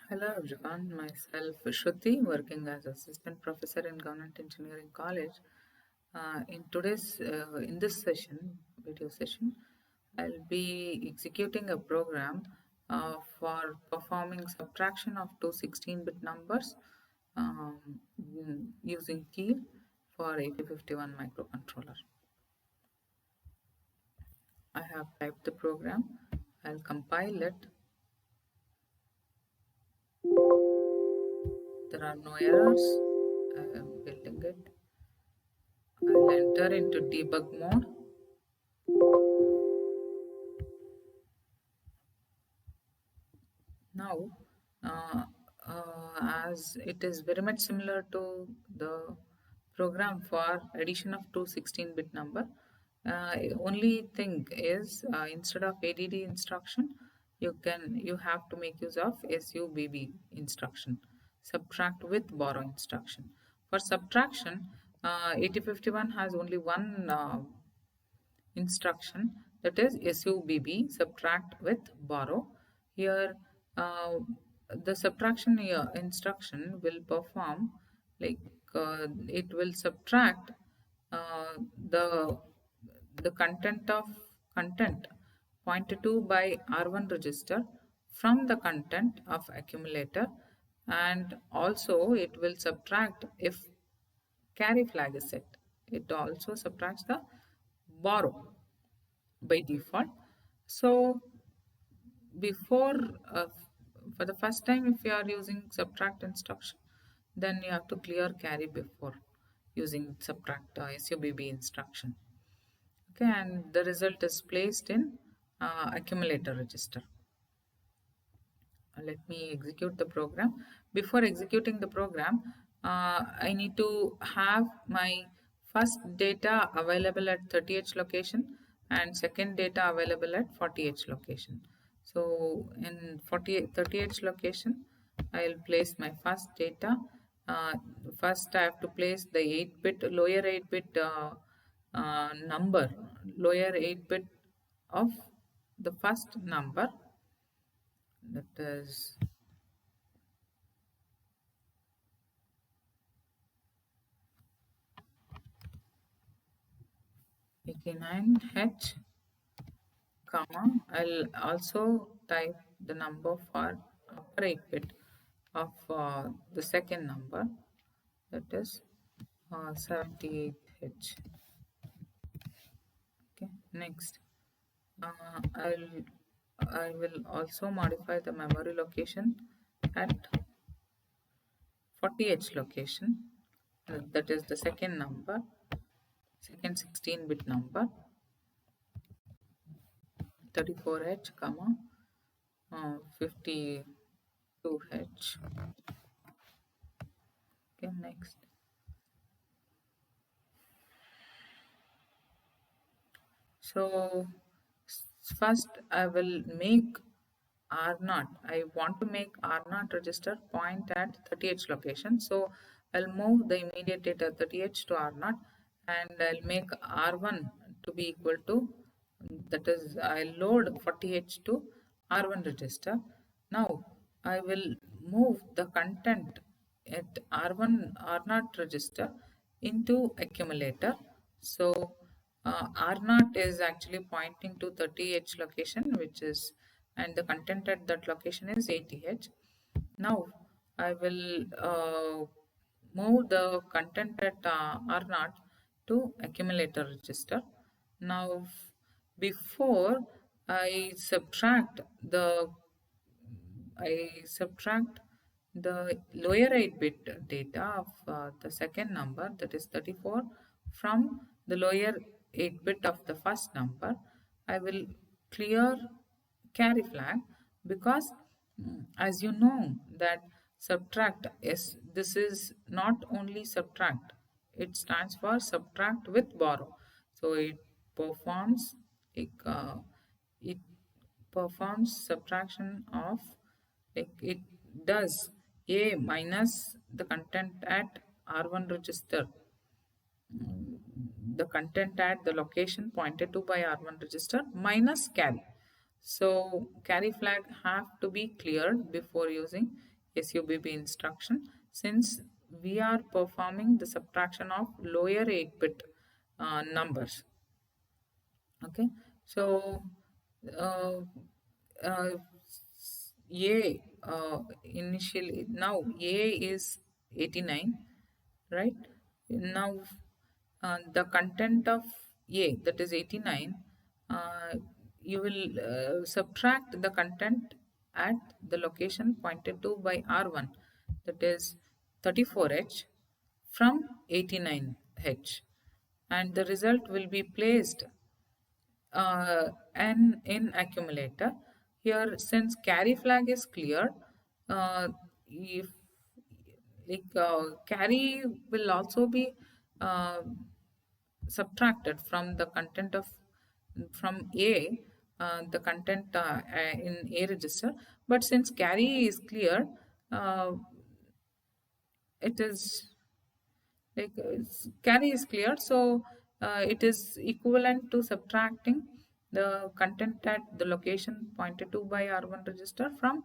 Hello everyone, myself Shruti, working as assistant professor in Government Engineering College. In this video session, I'll be executing a program for performing subtraction of two 16-bit numbers um, using key for 8051 microcontroller. I have typed the program. I'll compile it. There are no errors. I am building it. I'll enter into debug mode. Now, as it is very much similar to the program for addition of two 16-bit number, only thing is instead of ADD instruction, you have to make use of SUBB instruction, subtract with borrow instruction. For subtraction, 8051 has only one instruction, that is SUBB, subtract with borrow. Here uh, the subtraction instruction will perform like it will subtract uh, the the content pointed to by R1 register from the content of accumulator, and also it will subtract if carry flag is set. It also subtracts the borrow by default. So before uh, for the first time, if you are using subtract instruction, then you have to clear carry before using subtract SUBB instruction. Okay, and the result is placed in accumulator register. Let me execute the program. Before executing the program, I need to have my first data available at 30H location and second data available at 40H location. So in 30H location, I'll place my first data. First I have to place the 8-bit, lower 8-bit number, lower 8-bit of the first number, that is 89H, comma, I'll also type the number for upper 8-bit of the second number, that is 78H. Okay, next I will also modify the memory location at 40H location, that is the second 16-bit number, 34H, comma 52H. Okay, next. So first I will make R0. I want to make R0 register point at 30H location. So I'll move the immediate data 30H to R0, and I'll make R1 to be equal to, that is, I'll load 40H to R1 register. Now I will move the content at R0 register into accumulator. So R0 is actually pointing to 30H location, which is, and the content at that location is 80H. Now I will move the content at R0 to accumulator register. Now before I subtract the lower 8-bit data of the second number, that is 34, from the lower 8-bit of the first number, I will clear carry flag, because as you know that subtract is, this is not only subtract, it stands for subtract with borrow. So it performs it performs subtraction of, like, it does a minus the content at R1 register, the content at the location pointed to by R1 register, minus carry. So carry flag have to be cleared before using SUBB instruction, since we are performing the subtraction of lower 8-bit numbers. Okay, so uh, uh, A initially, now A is 89, right? Now the content of A, that is 89, you will subtract the content at the location pointed to by R1, that is 34H, from 89H, and the result will be placed and in accumulator. Here, since carry flag is cleared, if carry will also be uh, subtracted from the content of from A, the content in A register. But since carry is cleared, it is carry is clear, so it is equivalent to subtracting the content at the location pointed to by R1 register from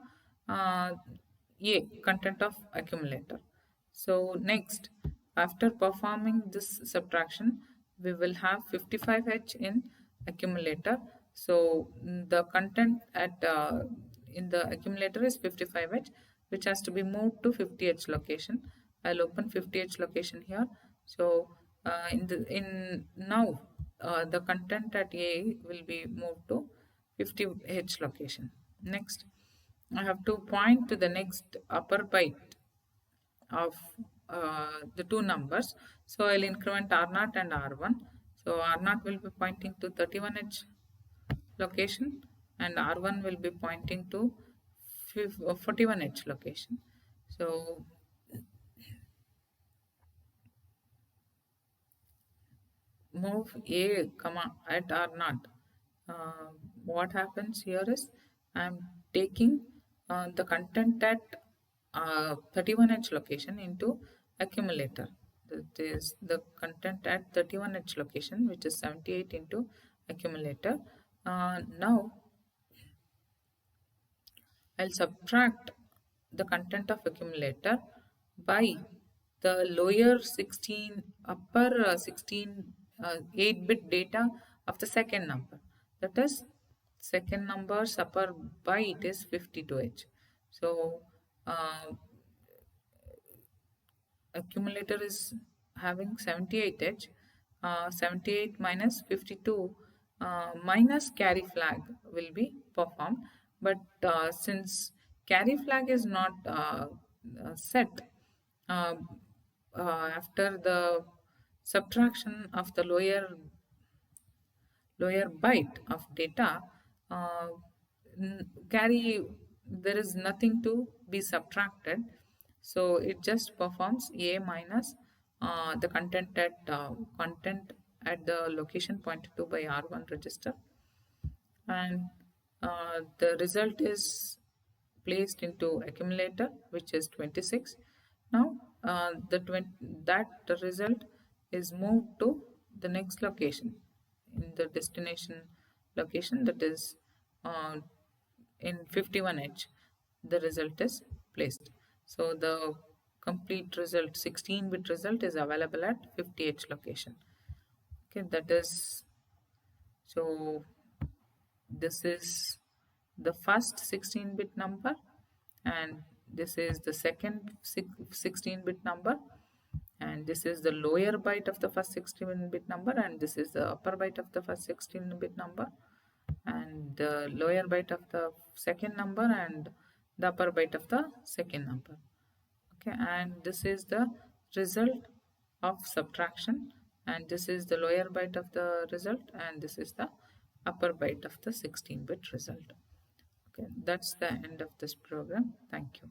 uh, A, content of accumulator. So next, after performing this subtraction, we will have 55H in accumulator. So the content at in the accumulator is 55H, which has to be moved to 50H location. I'll open 50H location here. So in now the content at A will be moved to 50H location. Next, I have to point to the next upper byte of the two numbers. So I'll increment R0 and R1. So R0 will be pointing to 31H location, and R1 will be pointing to 41H location. So move A comma at R0. What happens here is I'm taking the content at 31H location into accumulator. That is the content at 31H location, which is 78 into accumulator. Now I'll subtract the content of accumulator by the lower 16, upper 16 8-bit data of the second number. That is, second number's upper byte is 52H. So accumulator is having 78H. 78 minus 52 minus carry flag will be performed. But since carry flag is not set after the subtraction of the lower byte of data, carry, there is nothing to be subtracted, so it just performs A minus the content at the location pointed to by R1 register, and the result is placed into accumulator, which is 26. Now that the result is moved to the next location in the destination location, that is in 51H. The result is placed. So the complete result, 16-bit result, is available at 50H location. Okay, that is, so this is the first 16-bit number, and this is the second 16-bit number, and this is the lower byte of the first 16-bit number, and this is the upper byte of the first 16-bit number, and the lower byte of the second number, and the upper byte of the second number. Okay, and this is the result of subtraction, and this is the lower byte of the result, and this is the upper byte of the 16-bit result. Okay, that's the end of this program. Thank you.